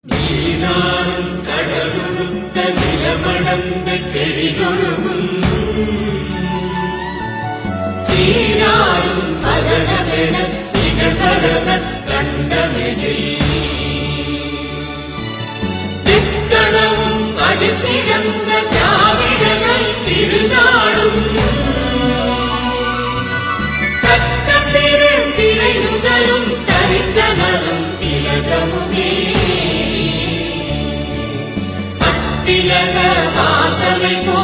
நீராறும் கடலுடுத்த நிலமடந்த கெழிகொழுகும் சீராறும் பகனமென திகழ்பரத கண்டமெழில் திக்கணவும் அதில் சிறந்த திராவிடர்கள் திருநாளும் தக்க சிறு திரை முதலும் தரித்தனரும் திலகமுமே திலக வாசனை போ